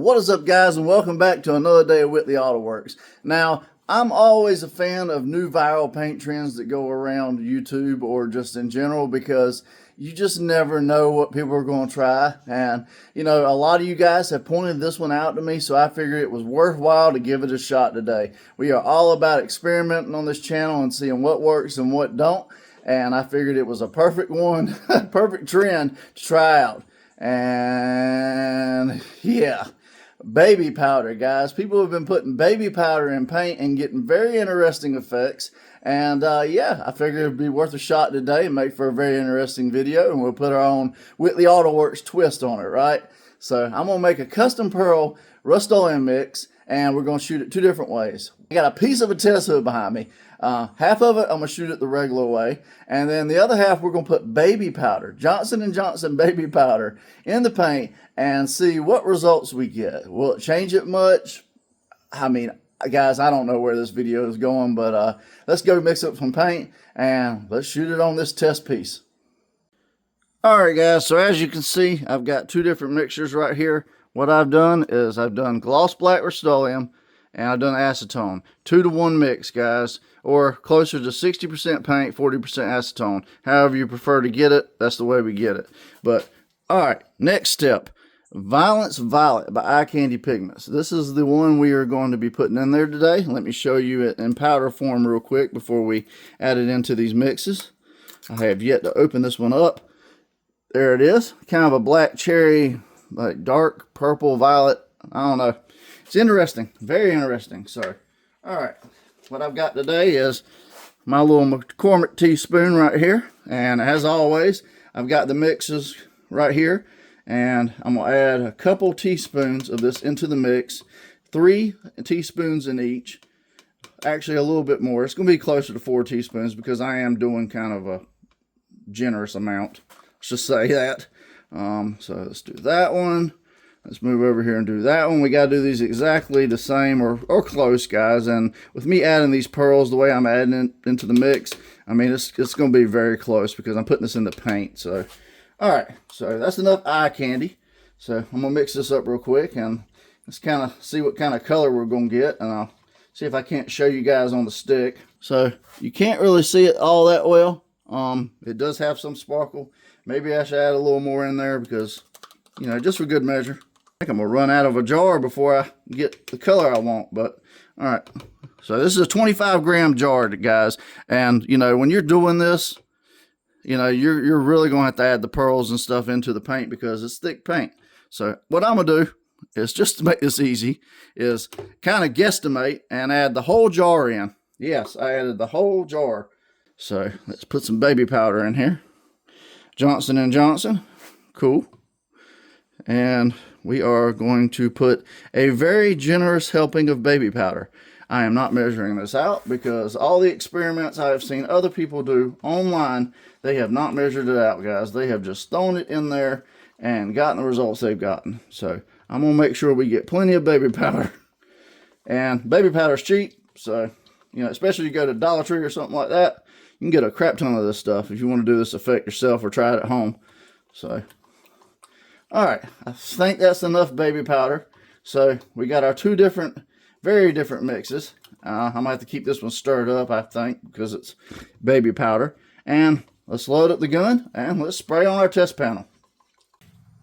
What is up, guys, and welcome back to another day of Whitley Auto Works. Now, I'm always a fan of new viral paint trends that go around YouTube or just in general, because you just never know what people are going to try. And, you know, a lot of you guys have pointed this one out to me, so I figured it was worthwhile to give it a shot today. We are all about experimenting on this channel and seeing what works and what don't. And I figured it was a perfect one, perfect trend to try out. And yeah, baby powder, guys. People have been putting baby powder in paint and getting very interesting effects. And yeah, I figured it'd be worth a shot today and make for a very interesting video. And we'll put our own Whitley Auto Works twist on it, right? So I'm going to make a custom pearl RUSTOLEUM mix, and we're going to shoot it two different ways. I got a piece of a test hood behind me. Half of it I'm going to shoot it the regular way, and then the other half we're going to put baby powder, Johnson & Johnson baby powder, in the paint and see what results we get. Will it change it much? I mean, guys, I don't know where this video is going, but let's go mix up some paint and let's shoot it on this test piece. Alright, guys, so as you can see, I've got two different mixtures right here. What I've done is I've done gloss black RUSTOLEUM and I've done acetone. 2-to-1 mix, guys, or closer to 60% paint, 40% acetone. However you prefer to get it, that's the way we get it. But, alright, next step. Violence Violet by Eye Candy Pigments. This is the one we are going to be putting in there today. Let me show you it in powder form real quick before we add it into these mixes. I have yet to open this one up. There it is. Kind of a black cherry, like dark purple violet. I don't know. It's interesting. Very interesting. So, alright. What I've got today is my little McCormick teaspoon right here. And as always, I've got the mixes right here. And I'm going to add a couple teaspoons of this into the mix. 3 teaspoons in each. Actually, a little bit more. It's going to be closer to 4 teaspoons because I am doing kind of a generous amount. Let's just say that. So let's do that one. Let's move over here and do that one. We got to do these exactly the same or close, guys. And with me adding these pearls the way I'm adding it into the mix, I mean, it's going to be very close because I'm putting this in the paint. So, all right. So that's enough eye candy. So I'm going to mix this up real quick and let's kind of see what kind of color we're going to get. And I'll see if I can't show you guys on the stick. So you can't really see it all that well. It does have some sparkle. Maybe I should add a little more in there because, you know, just for good measure. I think I'm going to run out of a jar before I get the color I want, but all right. So this is a 25-gram jar, guys, and, you know, when you're doing this, you know, you're really going to have to add the pearls and stuff into the paint because it's thick paint. So what I'm going to do is, just to make this easy, is kind of guesstimate and add the whole jar in. Yes, I added the whole jar. So let's put some baby powder in here. Johnson & Johnson. Cool. And we are going to put a very generous helping of baby powder. I am not measuring this out because all the experiments I have seen other people do online, they have not measured it out, guys. They have just thrown it in there and gotten the results they've gotten. So I'm going to make sure we get plenty of baby powder. And baby powder is cheap, so, you know, especially if you go to Dollar Tree or something like that, you can get a crap ton of this stuff if you want to do this effect yourself or try it at home. So, alright, I think that's enough baby powder. So, we got our two different, very different mixes. I'm going to have to keep this one stirred up, I think, because it's baby powder. And let's load up the gun and let's spray on our test panel.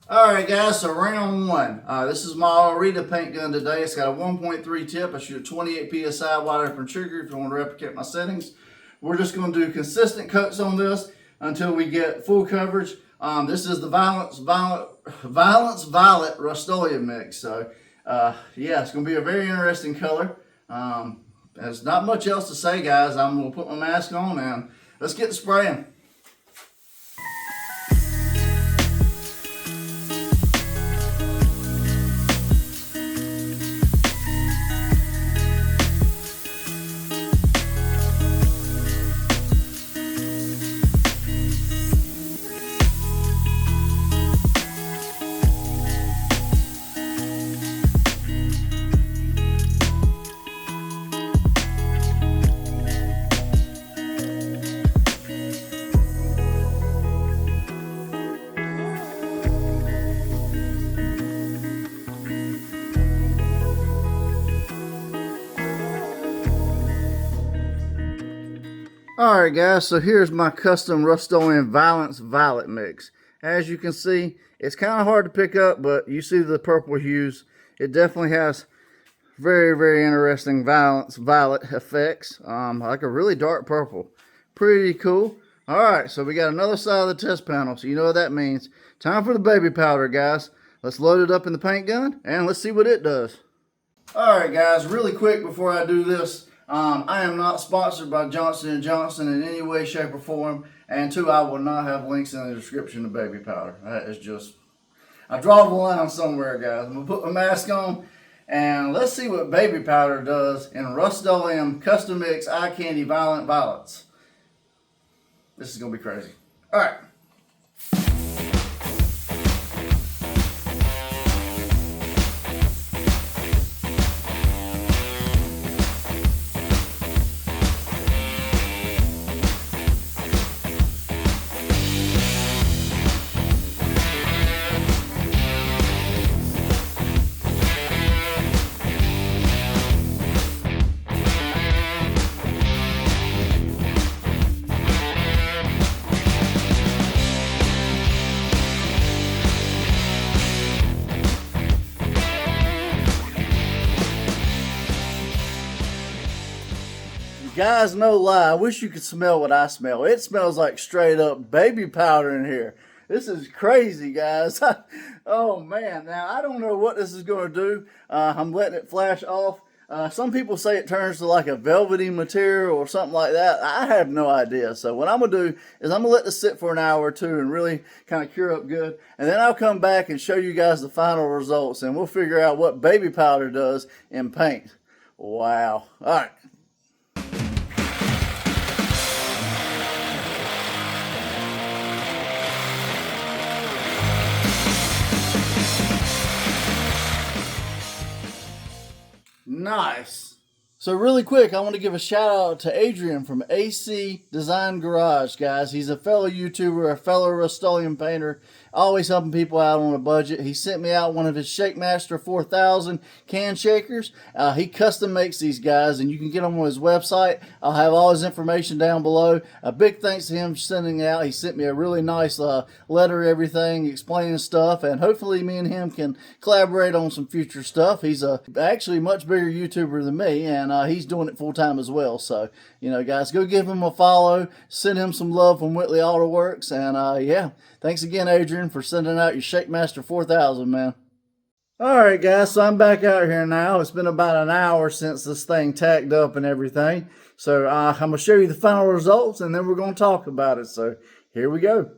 Alright, guys, so round one. This is my Arita paint gun today. It's got a 1.3 tip. I shoot a 28 psi wide open trigger if you want to replicate my settings. We're just going to do consistent coats on this until we get full coverage. This is the Violence Violet RUSTOLEUM mix. So, yeah, it's going to be a very interesting color. There's not much else to say, guys. I'm going to put my mask on and let's get to spraying. Alright guys, so here's my custom Rust-Oleum Violence Violet mix. As you can see, it's kind of hard to pick up, but you see the purple hues. It definitely has very, very interesting violet effects. Like a really dark purple. Pretty cool. Alright, so we got another side of the test panel, so you know what that means. Time for the baby powder, guys. Let's load it up in the paint gun, and let's see what it does. Alright guys, really quick before I do this, I am not sponsored by Johnson & Johnson in any way, shape, or form. And two, I will not have links in the description of baby powder. That is just, I draw the line somewhere, guys. I'm going to put my mask on, and let's see what baby powder does in Rust-Oleum Custom Mix Eye Candy Violent Violets. This is going to be crazy. Alright. Guys, no lie, I wish you could smell what I smell. It smells like straight up baby powder in here. This is crazy, guys. Oh man, now I don't know what this is going to do. I'm letting it flash off. Some people say it turns to like a velvety material or something like that. I have no idea. So what I'm going to do is I'm going to let this sit for an hour or two and really kind of cure up good. And then I'll come back and show you guys the final results, and we'll figure out what baby powder does in paint. Wow. All right. Nice. So really quick, I want to give a shout out to Adrian from AC Design Garage, guys. He's a fellow YouTuber, a fellow Rust-Oleum painter, always helping people out on a budget. He sent me out one of his SHAKEMASTER 4000 can shakers. He custom makes these, guys, and you can get them on his website. I'll have all his information down below. A big thanks to him for sending it out. He sent me a really nice letter, everything, explaining stuff, and hopefully me and him can collaborate on some future stuff. He's actually much bigger YouTuber than me, and he's doing it full time as well. So, you know, guys, go give him a follow, send him some love from Whitley Auto Works, and yeah, thanks again, Adrian, for sending out your SHAKEMASTER 4000, man. Alright guys, so I'm back out here now. It's been about an hour since this thing tacked up and everything. So I'm going to show you the final results, and then we're going to talk about it. So here we go.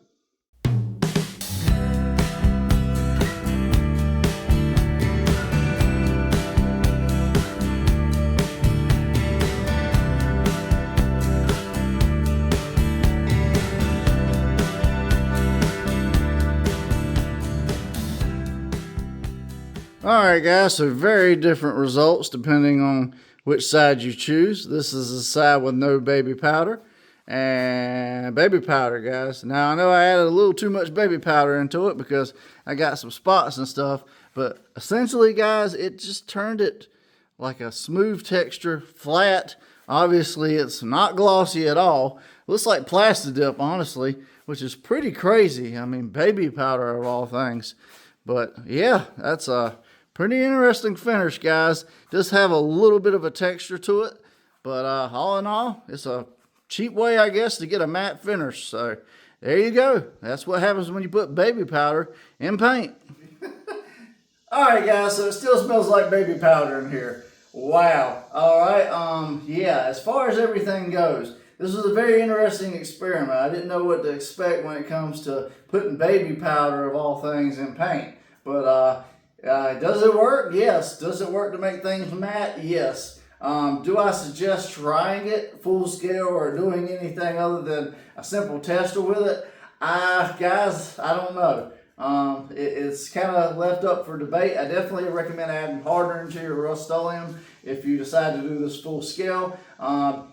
Alright guys, so very different results depending on which side you choose. This is the side with no baby powder. And baby powder, guys. Now I know I added a little too much baby powder into it because I got some spots and stuff. But essentially, guys, it just turned it like a smooth texture, flat. Obviously, it's not glossy at all. Looks like plastic dip, honestly, which is pretty crazy. I mean, baby powder of all things. But yeah, that's a pretty interesting finish, guys. Does have a little bit of a texture to it, but all in all, it's a cheap way, I guess, to get a matte finish. So there you go. That's what happens when you put baby powder in paint. Alright guys, so it still smells like baby powder in here. Wow. Alright, yeah, as far as everything goes, this was a very interesting experiment. I didn't know what to expect when it comes to putting baby powder of all things in paint. But does it work? Yes. Does it work to make things matte? Yes. Do I suggest trying it full scale or doing anything other than a simple tester with it? Guys, I don't know. It's kind of left up for debate. I definitely recommend adding hardener to your Rust-Oleum if you decide to do this full scale.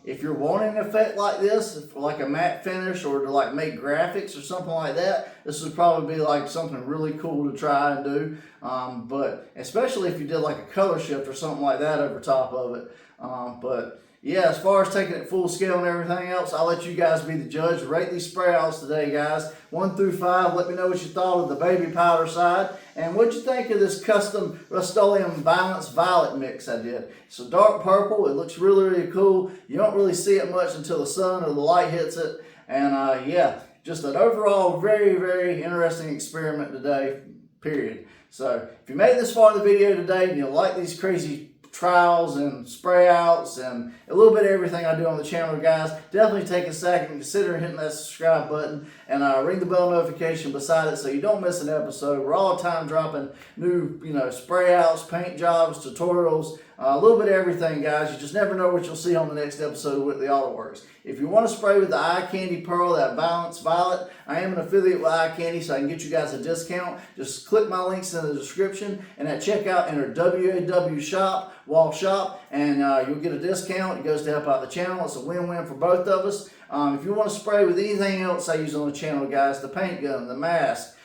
If you're wanting an effect like this, like a matte finish or to like make graphics or something like that, this would probably be like something really cool to try and do. But especially if you did like a color shift or something like that over top of it. But yeah, as far as taking it full scale and everything else, I'll let you guys be the judge. Rate these spray outs today, guys. 1 through 5. Let me know what you thought of the baby powder side. And what'd you think of this custom Rust-Oleum Balance Violet mix I did? It's a dark purple. It looks really, really cool. You don't really see it much until the sun or the light hits it. And yeah, just an overall very, very interesting experiment today, period. So if you made this far in the video today and you like these crazy trials and spray outs and a little bit of everything I do on the channel, guys, definitely take a second and consider hitting that subscribe button and ring the bell notification beside it so you don't miss an episode. We're all the time dropping new, spray outs, paint jobs, tutorials, a little bit of everything, guys. You just never know what you'll see on the next episode of Whitley Auto Works. If you want to spray with the Eye Candy Pearl, that Balance Violet, I am an affiliate with Eye Candy, so I can get you guys a discount. Just click my links in the description, and at checkout, enter WAW Shop, Wall Shop, and you'll get a discount. It goes to help out the channel. It's a win-win for both of us. If you want to spray with anything else I use on the channel, guys, the paint gun, the mask,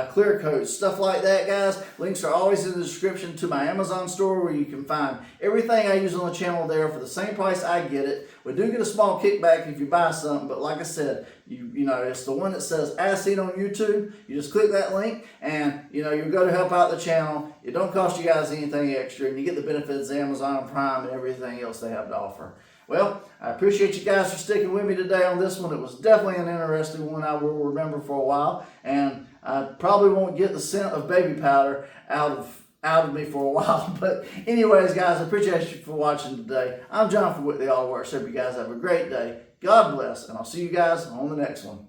clear coats, stuff like that, guys, links are always in the description to my Amazon store where you can find everything I use on the channel there for the same price I get it. We do get a small kickback if you buy something, but like I said, it's the one that says As Seen on YouTube. You just click that link and you go to help out the channel. It don't cost you guys anything extra, and you get the benefits of Amazon Prime and everything else they have to offer. Well, I appreciate you guys for sticking with me today on this one. It was definitely an interesting one I will remember for a while, and I probably won't get the scent of baby powder out of me for a while. But anyways, guys, I appreciate you for watching today. I'm John from Whitley Auto Works. Hope you guys have a great day. God bless, and I'll see you guys on the next one.